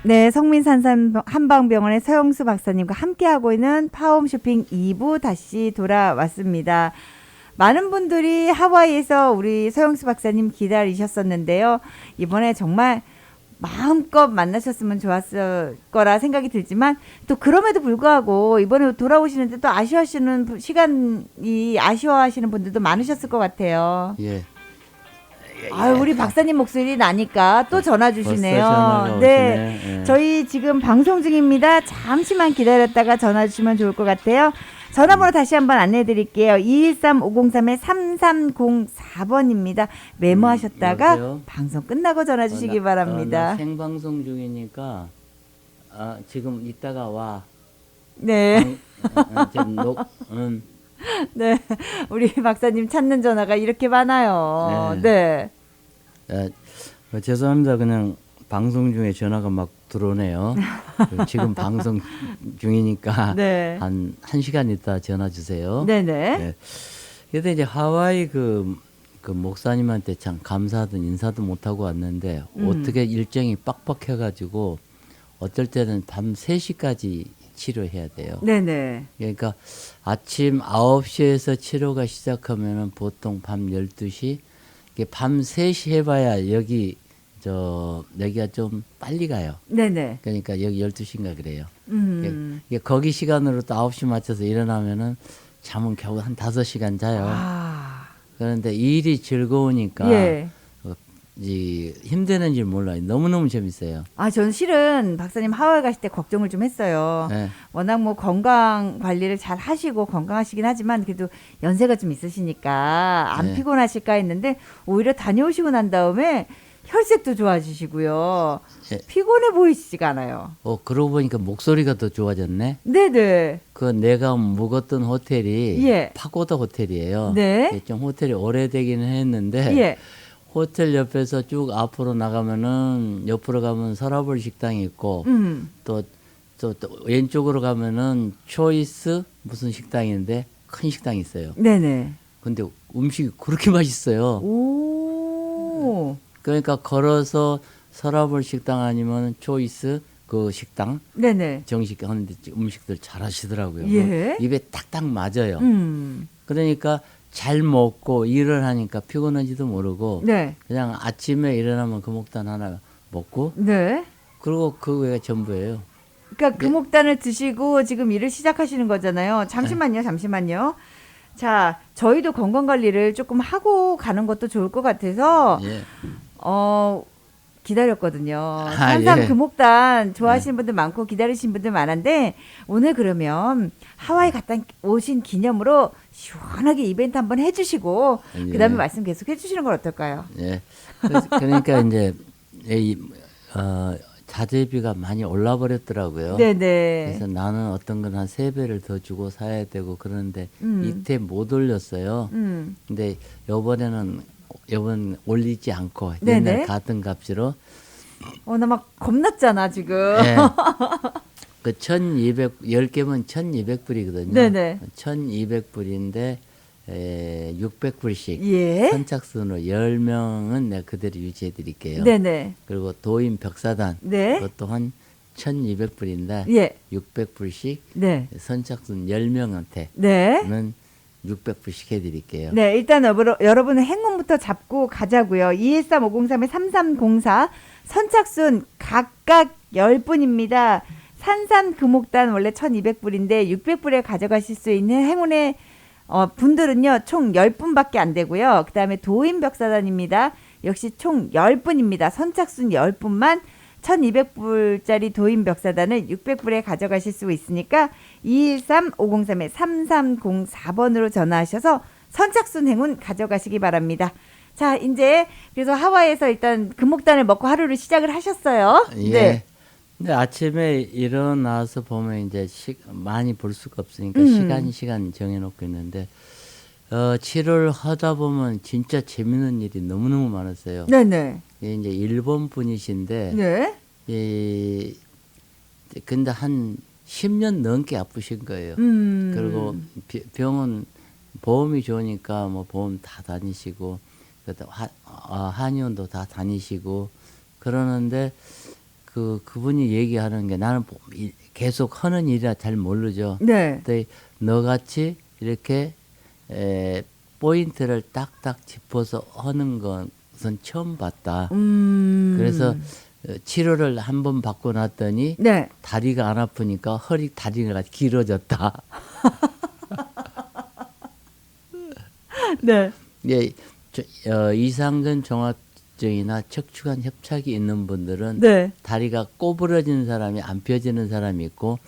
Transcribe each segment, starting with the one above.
네, 성민산산 한방병원의 서영수 박사님과 함께하고 있는 파워홈쇼핑 2부 다시 돌아왔습니다. 많은 분들이 하와이에서 우리 서영수 박사님 기다리셨었는데요. 이번에 정말 마음껏 만나셨으면 좋았을 거라 생각이 들지만 또 그럼에도 불구하고 이번에 돌아오시는데 또 아쉬워하시는 시간이 아쉬워하시는 분들도 많으셨을 것 같아요. 예. 아유, 우리 박사님 목소리 나니까 또 전화 주시네요. 벌써 전화가 네. 오시네. 예. 저희 지금 방송 중입니다. 잠시만 기다렸다가 전화 주시면 좋을 것 같아요. 전화번호 다시 한번 안내해 드릴게요. 213-503-3304번입니다. 메모하셨다가 여보세요? 방송 끝나고 전화 주시기 나 바랍니다. 생방송 중이니까 지금 이따가 와. 네. 지금 네. 우리 박사님 찾는 전화가 이렇게 많아요. 네. 죄송합니다. 그냥 방송 중에 전화가 막 들어오네요. 지금 방송 중이니까 네. 한 1시간 있다 전화 주세요. 네네. 네. 그래도 이제 하와이 그 목사님한테 참 감사하던 인사도 못하고 왔는데 어떻게 일정이 빡빡해가지고 어떨 때는 밤 3시까지 치료해야 돼요. 네네. 그러니까 아침 9시에서 치료가 시작하면은 보통 밤 12시, 밤 3시 해봐야 여기가 좀 빨리 가요. 네네. 그러니까 여기 12시인가 그래요. 이게 거기 시간으로 또 9시 맞춰서 일어나면은 잠은 겨우 한 5시간 자요. 아. 그런데 일이 즐거우니까 예. 힘드는지 몰라요. 너무너무 재밌어요. 아, 전 실은 박사님 하와이 가실 때 걱정을 좀 했어요. 네. 워낙 뭐 건강 관리를 잘 하시고 건강하시긴 하지만 그래도 연세가 좀 있으시니까 안 네. 피곤하실까 했는데 오히려 다녀오시고 난 다음에 혈색도 좋아지시고요. 네. 피곤해 보이시지가 않아요. 그러고 보니까 목소리가 더 좋아졌네. 네네. 내가 묵었던 호텔이 예. 파고다 호텔이에요. 네. 예, 좀 호텔이 오래되기는 했는데 예. 호텔 옆에서 쭉 앞으로 나가면은 옆으로 가면 서라벌 식당이 있고 또 왼쪽으로 가면은 초이스 무슨 식당인데 큰 식당이 있어요. 네네. 근데 음식이 그렇게 맛있어요. 오. 그러니까 걸어서 서라벌 식당 아니면 초이스 그 식당 네네. 정식 하는데 음식들 잘 하시더라고요. 예. 입에 딱딱 맞아요. 음. 그러니까 잘 먹고 일을 하니까 피곤한지도 모르고 네. 그냥 아침에 일어나면 금옥단 하나 먹고 네. 그리고 그 외가 전부예요. 그러니까 금옥단을 드시고 지금 일을 시작하시는 거잖아요. 잠시만요, 잠시만요. 자, 저희도 건강 관리를 조금 하고 가는 것도 좋을 것 같아서 예. 기다렸거든요. 산삼 예. 금옥단 좋아하시는 분들 많고 기다리시는 분들 많은데 오늘 그러면 하와이 갔다 오신 기념으로 시원하게 이벤트 한번 해주시고 예. 그다음에 말씀 계속 해주시는 건 어떨까요? 예. 그러니까 이제 자재비가 많이 올라 버렸더라고요. 네네. 그래서 나는 어떤 건 한 3배를 더 주고 사야 되고 그러는데 이때 못 올렸어요. 근데 요번 올리지 않고 네네. 옛날 같은 값으로 나 막 겁났잖아 지금. 예. 그 10개면 1200불이거든요. 네네. 1200불인데 600불씩 예. 선착순으로 10명은 내가 그대로 유지해 드릴게요. 네네. 그리고 도인 벽사단 네. 그것 또한 1200불인데 예. 600불씩 네. 선착순 10명한테는 네. 600불씩 해드릴게요. 네, 일단 여러분의 행운부터 잡고 가자고요. 213-503-3304 선착순 각각 10분입니다. 산삼금옥단 원래 1200불인데 600불에 가져가실 수 있는 행운의 분들은요. 총 10분밖에 안 되고요. 그 다음에 도인벽사단입니다. 역시 총 10분입니다. 선착순 10분만 1200불짜리 도인벽사단을 600불에 가져가실 수 있으니까 213-503-3304번으로 전화하셔서 선착순 행운 가져가시기 바랍니다. 자, 이제 그래서 하와이에서 일단 금옥단을 먹고 하루를 시작을 하셨어요. 예. 네. 근데 아침에 일어나서 보면 이제 많이 볼 수가 없으니까 시간 정해놓고 있는데 치료를 하다 보면 진짜 재밌는 일이 너무너무 많았어요. 네네. 예, 이제 일본 분이신데 네. 근데 한 10년 넘게 아프신 거예요. 그리고 병원 보험이 좋으니까 뭐 보험 다 다니시고 한의원도 다 다니시고 그러는데 그분이 얘기하는 게 나는 계속 하는 일이라 잘 모르죠. 네. 근데 너같이 이렇게 포인트를 딱딱 짚어서 하는 것은 처음 봤다. 그래서 치료를 한 번 받고 났더니 네. 다리가 안 아프니까 다리가 길어졌다. 네. 예, 이상근 종합증이나 척추관 협착이 있는 분들은 네. 다리가 꼬부러지는 사람이 안 펴지는 사람이 있고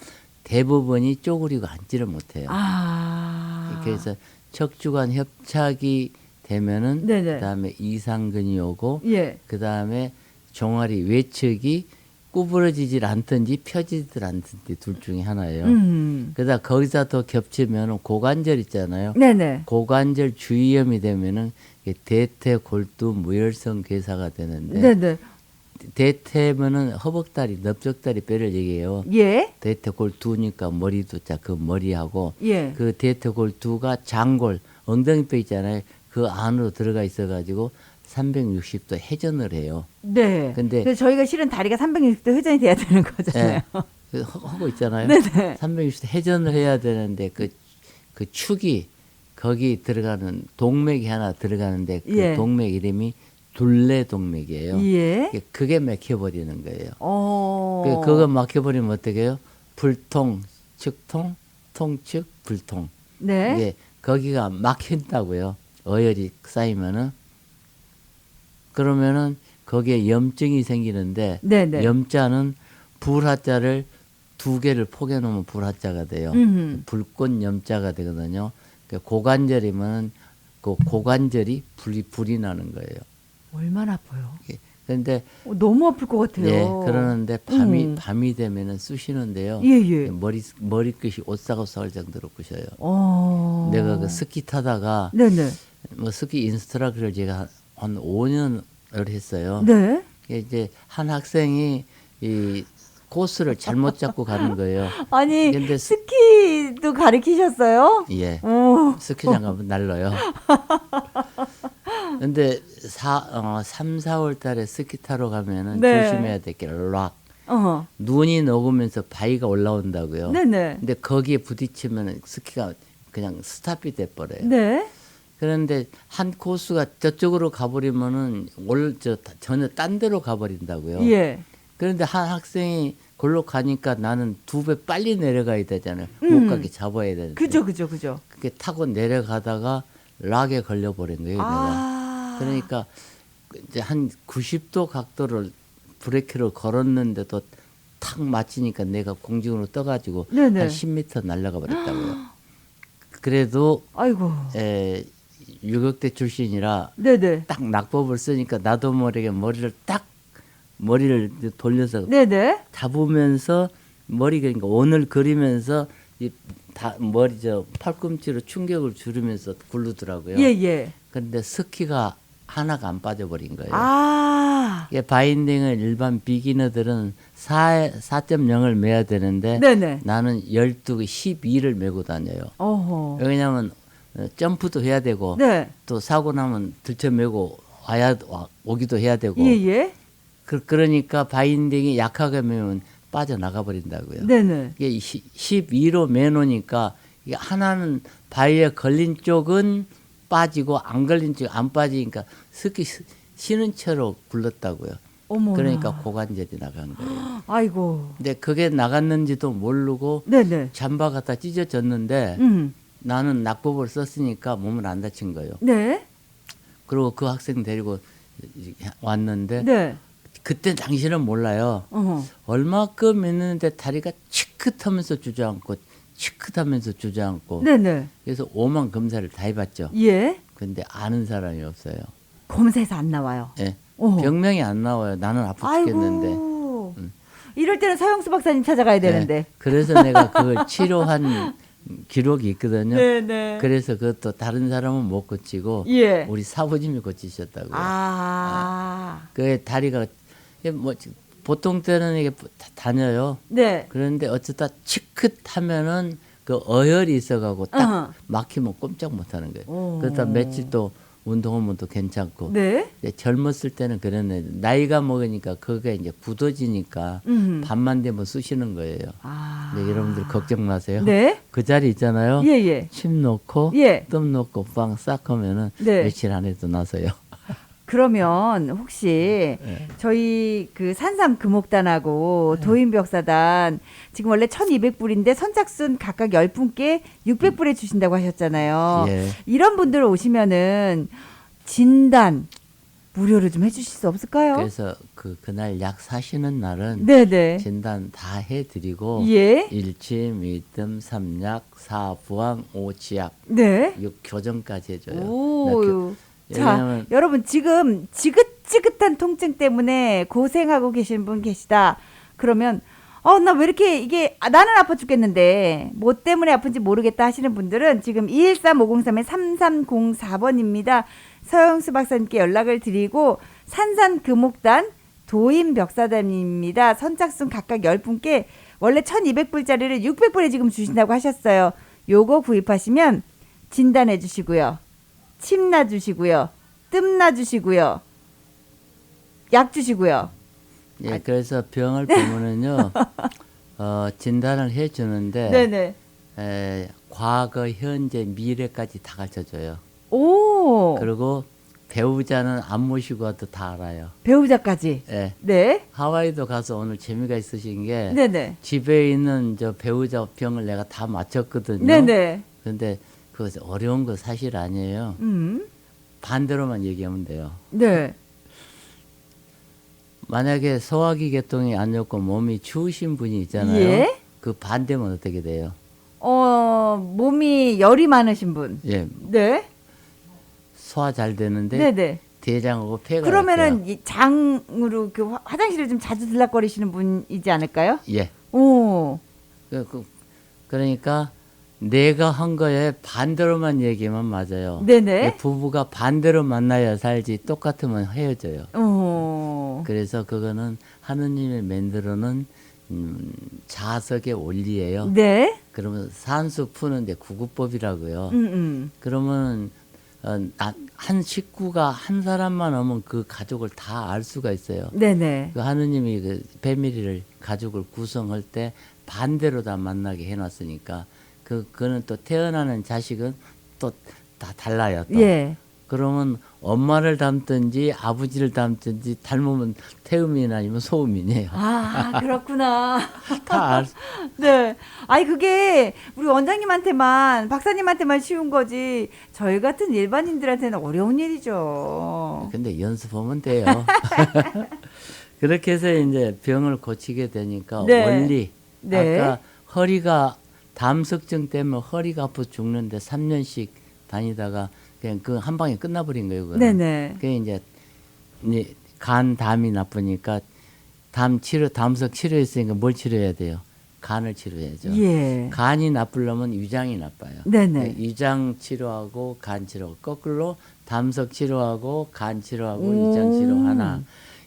대부분이 쪼그리고 앉지를 못해요. 아. 그래서 척추관 협착이 되면은 네네. 그다음에 이상근이 오고 예. 그다음에 종아리 외측이 구부러지질 않든지 펴지질 않든지 둘 중에 하나예요. 그러다 거기서 더 겹치면 고관절 있잖아요. 네네. 고관절 주위염이 되면은 대퇴골두 무혈성 괴사가 되는데 네네. 대퇴면은 허벅다리, 넓적다리 뼈를 얘기해요. 예. 대퇴골두니까 머리도 그 머리하고 예. 그 대퇴골두가 장골 엉덩이뼈 있잖아요. 그 안으로 들어가 있어가지고 360도 회전을 해요. 네. 근데 그래서 저희가 실은 다리가 360도 회전이 돼야 되는 거잖아요. 하고 있잖아요. 네네. 360도 회전을 해야 되는데 그 축이 거기 들어가는 동맥이 하나 들어가는데 그 예. 동맥 이름이 둘레동맥이에요. 예. 그게 막혀버리는 거예요. 어. 그거 막혀버리면 어떻게 해요? 불통, 측통, 통측, 불통. 네. 이게 거기가 막힌다고요. 어혈이 쌓이면은 그러면은 거기에 염증이 생기는데 네네. 염자는 불화자를 2개를 포개 놓으면 불화자가 돼요. 불꽃 염자가 되거든요. 고관절이면 그 고관절이 불이 나는 거예요. 얼마나 아파요? 그런데 너무 아플 것 같아요. 예, 그러는데 밤이 되면은 쑤시는데요. 예예. 머리끝이 오싹오싹할 정도로 부셔요. 어. 내가 그 스키 타다가 네네. 뭐 스키 인스트럭터를 제가 한 5년을 했어요. 네. 이제 한 학생이 이 코스를 잘못 잡고 가는 거예요. 아니 근데 스키도 가르치셨어요? 예. 오. 스키장 가면 날라요. 근데 3, 4월 달에 스키 타러 가면은 네. 조심해야 될 게 락. 어. 눈이 녹으면서 바위가 올라온다고요. 네네. 근데 거기에 부딪히면 스키가 그냥 스탑이 돼 버려요. 네. 그런데 한 코스가 저쪽으로 가버리면은 전혀 딴 데로 가버린다고요. 예. 그런데 한 학생이 골로 가니까 나는 2배 빨리 내려가야 되잖아요. 못 가게 잡아야 되는데. 그죠. 그렇게 타고 내려가다가 락에 걸려버린 거예요. 내가. 아. 그러니까 이제 한 90도 각도를 브레이크를 걸었는데도 탁 맞히니까 내가 공중으로 떠가지고 네네. 한 10m 날아가 버렸다고요. 그래도 아이고. 유격대 출신이라 네네. 딱 낙법을 쓰니까 나도 모르게 머리를 돌려서 네네. 잡으면서 그러니까 원을 그리면서 머리 팔꿈치로 충격을 주면서 굴르더라고요. 예예. 그런데 스키가 하나가 안 빠져버린 거예요. 아. 이게 바인딩을 일반 비기너들은 4.0을 매야 되는데 네네. 나는 12개 12를 메고 다녀요. 어허. 왜냐하면 점프도 해야 되고 네. 또 사고 나면 들쳐메고 오기도 해야 되고 예예. 그러니까 바인딩이 약하게 매면 빠져나가 버린다고요. 네네. 이게 12로 매놓으니까 이게 하나는 바위에 걸린 쪽은 빠지고 안 걸린 쪽 안 빠지니까 스키 쉬는 채로 굴렀다고요. 어머. 그러니까 고관절이 나간 거예요. 아이고. 근데 그게 나갔는지도 모르고 네네. 잠바 갖다 찢어졌는데 나는 낙법을 썼으니까 몸을 안 다친 거예요. 네. 그리고 그 학생 데리고 왔는데 네. 그때 당시는 몰라요. 어허. 얼마큼 했는데 다리가 치끗하면서 주저앉고 치끗하면서 주저앉고 네네. 그래서 오만 검사를 다 해봤죠. 예. 근데 아는 사람이 없어요. 검사에서 안 나와요. 예. 어허. 병명이 안 나와요. 나는 아프 죽겠는데. 아이고. 이럴 때는 서영수 박사님 찾아가야 되는데. 예. 그래서 내가 그걸 치료한 기록이 있거든요. 네네. 그래서 그것도 다른 사람은 못 고치고 예. 우리 사부님이 고치셨다고요. 아. 그 다리가 뭐 보통 때는 이게 다녀요. 네. 그런데 어쩌다 치끗하면은 그 어혈이 있어가고 딱 어허. 막히면 꼼짝 못하는 거예요. 오. 그러다 며칠 또 운동하면 또 괜찮고. 네. 근데 젊었을 때는 그랬는데 나이가 먹으니까 그게 이제 굳어지니까 밤만 되면 쑤시는 거예요. 아. 근데 여러분들 걱정 마세요. 네. 그 자리 있잖아요. 예, 예. 침 놓고 예. 뜸 놓고 빵 싹 하면은 네. 며칠 안에도 나서요. 그러면 혹시 네. 저희 그 산삼 금옥단하고 도인벽사단 지금 원래 1,200불인데 선착순 각각 10분께 600불에 주신다고 하셨잖아요. 예. 이런 분들 오시면은 진단 무료로 좀 해주실 수 없을까요? 그래서 그날 약 사시는 날은 네네. 진단 다 해드리고 예. 일침, 이뜸, 삼약, 사부항, 오치약, 네. 교정까지 해줘요. 오. 자, 왜냐면 여러분 지금 지긋지긋한 통증 때문에 고생하고 계신 분 계시다. 그러면 나 왜 이렇게 이게 나는 아파 죽겠는데 뭐 때문에 아픈지 모르겠다 하시는 분들은 지금 213-503-3304번입니다. 서영수 박사님께 연락을 드리고 산산금옥단 도인벽사단입니다. 선착순 각각 10분께 원래 1,200불짜리를 600불에 지금 주신다고 하셨어요. 요거 구입하시면 진단해 주시고요. 침 놔주시고요. 뜸 놔주시고요. 약 주시고요. 예, 그래서 병을 보면은요, 진단을 해주는데, 네네. 과거, 현재, 미래까지 다 가르쳐줘요. 오. 그리고 배우자는 안 모시고 와도 다 알아요. 배우자까지. 예. 네. 하와이도 가서 오늘 재미가 있으신 게, 네네. 집에 있는 저 배우자 병을 내가 다 맞췄거든요. 네네. 근데 그 어려운 거 사실 아니에요. 반대로만 얘기하면 돼요. 네. 만약에 소화기 계통이 안 좋고 몸이 추우신 분이 있잖아요. 예. 그 반대면 어떻게 돼요? 몸이 열이 많으신 분. 예, 네. 소화 잘 되는데 네네. 대장하고 폐가 그러면은 이 장으로 그 화장실을 좀 자주 들락거리시는 분이지 않을까요? 약해요. 예. 오. 그러니까 내가 한 거에 반대로만 얘기하면 맞아요. 네네. 부부가 반대로 만나야 살지 똑같으면 헤어져요. 오. 그래서 그거는 하느님의 만들어는 자석의 원리예요. 네. 그러면 산수 푸는데 구구법이라고요. 음. 그러면 한 식구가 한 사람만 오면 그 가족을 다 알 수가 있어요. 네네. 그 하느님이 그 패밀리를 가족을 구성할 때 반대로 다 만나게 해놨으니까 그거는 또 태어나는 자식은 또 다 달라요. 또. 예. 그러면 엄마를 닮든지 아버지를 닮든지 닮으면 태음인 아니면 소음인이에요. 아, 그렇구나. 다 알. 네. 아니, 그게 우리 원장님한테만, 박사님한테만 쉬운 거지, 저희 같은 일반인들한테는 어려운 일이죠. 근데 연습하면 돼요. 그렇게 해서 이제 병을 고치게 되니까 네. 원리. 네. 아까 허리가 담석증 때문에 허리가 아파 죽는데 3년씩 다니다가 그냥 그 한 방에 끝나버린 거예요. 그거는. 네네. 그게 이제 간 담이 나쁘니까 담석 치료했으니까 뭘 치료해야 돼요? 간을 치료해야죠. 예. 간이 나쁘려면 위장이 나빠요. 네네. 위장 치료하고 간 치료, 거꾸로 담석 치료하고 간 치료하고 오. 위장 치료 하나.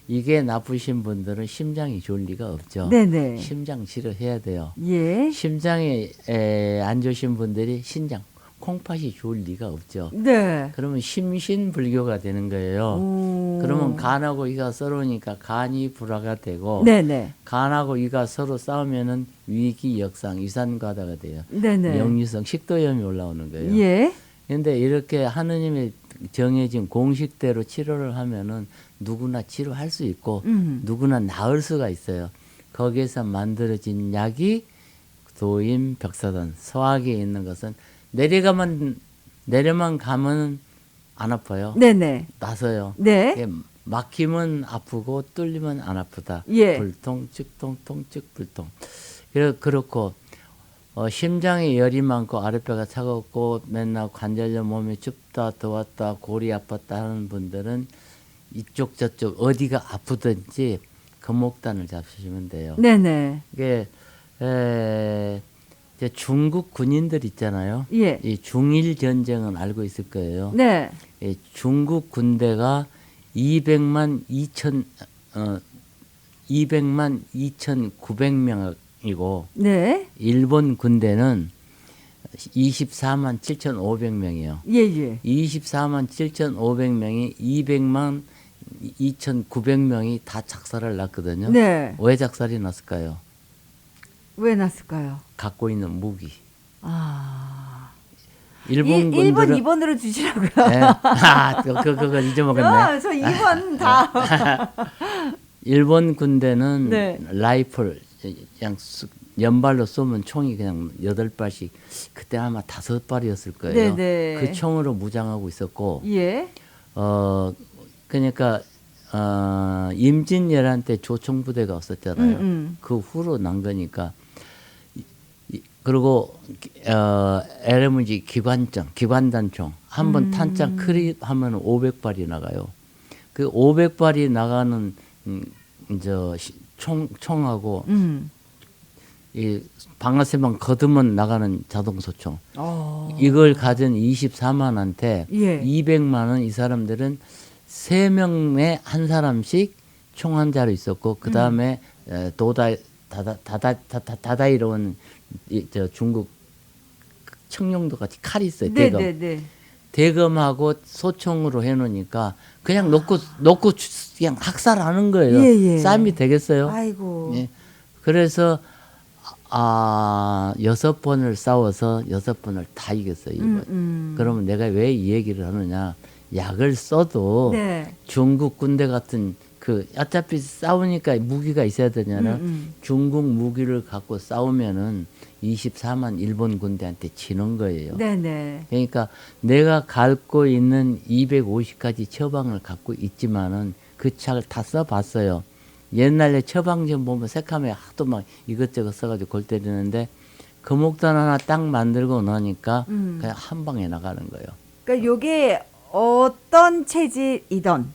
이게 나쁘신 분들은 심장이 좋을 리가 없죠. 네네. 심장 치료해야 돼요. 예. 심장이 안 좋으신 분들이 신장, 콩팥이 좋을 리가 없죠. 네. 그러면 심신불교가 되는 거예요. 오. 그러면 간하고 이가 서로니까 간이 불화가 되고 네네. 간하고 이가 서로 싸우면은 위기역상 위산과다가 돼요. 네네. 역류성 식도염이 올라오는 거예요. 예. 그런데 이렇게 하느님이 정해진 공식대로 치료를 하면은 누구나 치료할 수 있고 누구나 나을 수가 있어요. 거기에서 만들어진 약이 도인 벽사단 소화기에 있는 것은 내려만 가면 안 아파요. 네네. 나서요. 네. 예, 막히면 아프고 뚫리면 안 아프다. 예. 불통, 즉통, 통즉, 불통. 그렇고 심장에 열이 많고 아랫배가 차갑고 맨날 관절염 몸이 춥다 더웠다 골이 아팠다 하는 분들은 이쪽 저쪽 어디가 아프든지 금옥단을 잡수시면 돼요. 네네. 이게 이제 중국 군인들 있잖아요. 예. 이 중일 전쟁은 알고 있을 거예요. 네. 이 중국 군대가 200만 2,900명이고 네. 일본 군대는 24만 7,500명이요. 예, 예. 24만 7,500명이 200만 2,900명이 다 작살을 났거든요. 네. 왜 작살이 났을까요? 왜 났을까요? 갖고 있는 무기. 아. 일본 1번, 군들은 2번으로 주시라고요. 네. 그걸 잊어먹었네. 저 2번 다. 일본 군대는 네. 라이플 그냥 연발로 쏘면 총이 그냥 8발씩 그때 아마 5발이었을 거예요. 네네. 그 총으로 무장하고 있었고 예. 그러니까 임진왜란 때 조총부대가 없었잖아요. 음. 그 후로 난 거니까 그리고 LMG 기관단총 한 번 탄창 크리 하면 500발이 나가요. 그 500발이 나가는 총하고 이 방아쇠만 거두면 나가는 자동소총 이걸 가진 24만한테 예. 200만은 이 사람들은 3명에 한 사람씩 총 한 자루 있었고 그 다음에 다다이로운 저 중국 청룡도 같이 칼이 있어요. 대검. 네네네. 대검하고 소총으로 해놓으니까 그냥 놓고 그냥 학살하는 거예요. 예, 예. 싸움이 되겠어요? 아이고. 예. 그래서 6번을 싸워서 6번을 다 이겼어요. 이번. 그러면 내가 왜 이 얘기를 하느냐? 약을 써도 네. 중국 군대 같은 그 어차피 싸우니까 무기가 있어야 되잖아요. 중국 무기를 갖고 싸우면은 24만 일본 군대한테 지는 거예요. 네네. 그러니까 내가 갖고 있는 250가지 처방을 갖고 있지만은 그 책을 다 써봤어요. 옛날에 처방전 보면 새카매 하도 막 이것저것 써가지고 골 때리는데 금옥단 하나 딱 만들고 나니까 그냥 한 방에 나가는 거예요. 그러니까 요게 어떤 체질이던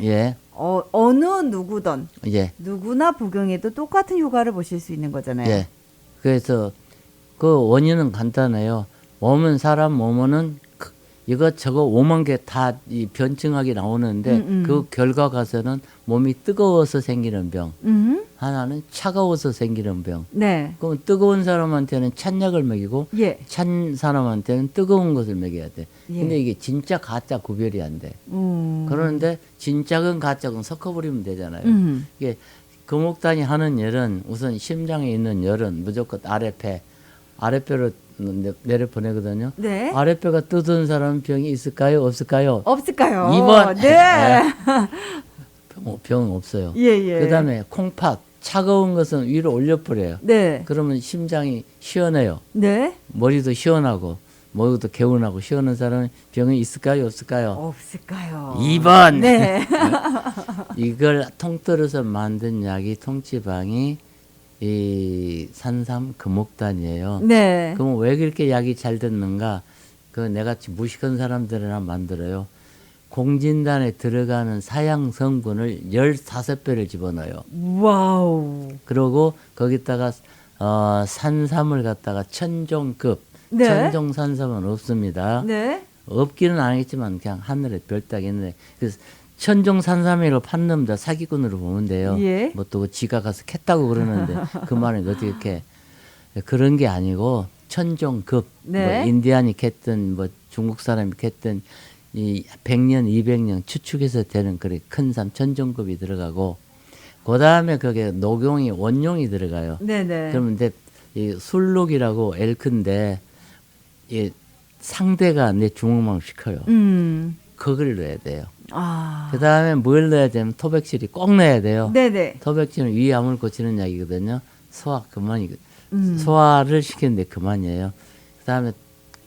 예, 어느 누구든 예, 누구나 복용해도 똑같은 효과를 보실 수 있는 거잖아요. 예. 그래서 그 원인은 간단해요. 사람 몸은 이것저것 5만 개 다 이 변증하게 나오는데 그 결과 가서는 몸이 뜨거워서 생기는 병, 하나는 차가워서 생기는 병. 네. 그럼 뜨거운 사람한테는 찬약을 먹이고 예. 찬 사람한테는 뜨거운 것을 먹여야 돼. 예. 근데 이게 진짜 가짜 구별이 안 돼. 그러는데 진짜건 가짜건 섞어버리면 되잖아요. 이게 금옥단이 하는 열은 우선 심장에 있는 열은 무조건 아랫배로 내려 보내거든요. 네. 아랫배가 뜨던 사람 병이 있을까요? 없을까요? 없을까요? 2번. 네. 병 없어요. 예, 예. 그다음에 콩팥 차가운 것은 위로 올려버려요. 네. 그러면 심장이 시원해요. 네. 머리도 시원하고 머리도 개운하고 시원한 사람은 병이 있을까요? 없을까요? 없을까요? 2번. 네. 이걸 통틀어서 만든 약이 통치방이 이 산삼 금옥단이에요. 네. 그럼 왜 그렇게 약이 잘 듣는가? 그 내가 무식한 사람들이나 만들어요. 공진단에 들어가는 사양 성분을 15배를 집어넣어요. 와우. 그러고 거기다가 산삼을 갖다가 천종급, 네. 천종산삼은 없습니다. 네. 없기는 아니겠지만 그냥 하늘에 별 딱 있는데 그래서 천종산삼이로 판 놈들 사기꾼으로 보면 돼요. 예. 뭐 또 지가 가서 캤다고 그러는데 그 말은 어떻게 이렇게 그런 게 아니고 천종급 네. 뭐 인디안이 캤든 뭐 중국 사람이 캤든 이 100년, 200년 추측해서 되는 그런 큰 삶 천종급이 들어가고 그 다음에 그게 녹용이 원용이 들어가요. 네네. 그러면 이제 이 술록이라고 엘큰데 이 상대가 내 주먹만 시켜요. 그걸 넣어야 돼요. 아. 그 다음에 뭘 넣어야 되면 토백질이 꼭 넣어야 돼요. 네네. 토백질은 위암을 고치는 약이거든요. 소화 그만이고 소화를 시키는데 그만이에요. 그 다음에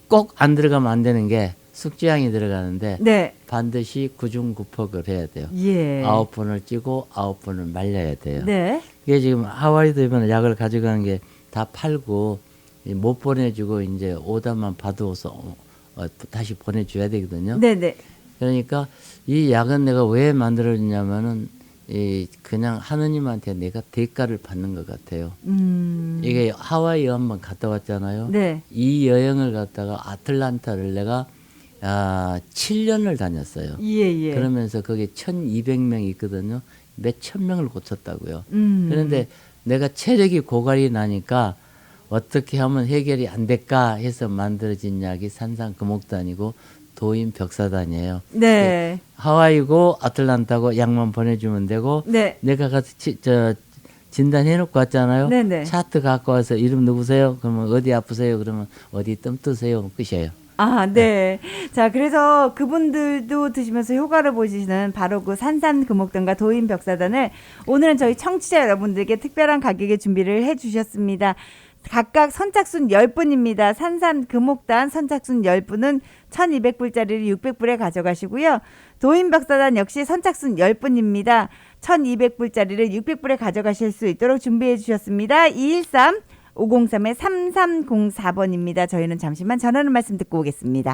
꼭 안 들어가면 안 되는 게 숙지향이 들어가는데 네. 반드시 구중구폭을 해야 돼요. 예. 9번을 찌고 9번을 말려야 돼요. 네. 이게 지금 하와이도 이번에 약을 가져가는 게 다 팔고 못 보내주고 이제 오다만 받아서 다시 보내줘야 되거든요. 네네. 그러니까 이 약은 내가 왜 만들어졌냐면은 그냥 하느님한테 내가 대가를 받는 것 같아요. 이게 하와이 한번 갔다 왔잖아요. 네. 이 여행을 갔다가 아틀란타를 내가 7년을 다녔어요. 예. 그러면서 거기 1,200명이 있거든요. 몇 천 명을 고쳤다고요. 음. 그런데 내가 체력이 고갈이 나니까 어떻게 하면 해결이 안 될까 해서 만들어진 약이 산산금옥단이고 도인 벽사단이에요. 네. 하와이고 아틀란타고 약만 보내주면 되고 네. 내가 가서 진단해놓고 왔잖아요. 네네. 차트 갖고 와서 이름 누구세요? 그러면 어디 아프세요? 그러면 어디 뜸 뜨세요? 끝이에요. 아, 네. 자, 그래서 그분들도 드시면서 효과를 보시는 바로 그 산산금옥단과 도인벽사단을 오늘은 저희 청취자 여러분들께 특별한 가격에 준비를 해 주셨습니다. 각각 선착순 10분입니다. 산산금옥단 선착순 10분은 1200불짜리를 600불에 가져가시고요. 도인벽사단 역시 선착순 10분입니다. 1200불짜리를 600불에 가져가실 수 있도록 준비해 주셨습니다. 213 503-3304번입니다. 저희는 잠시만 전하는 말씀 듣고 오겠습니다.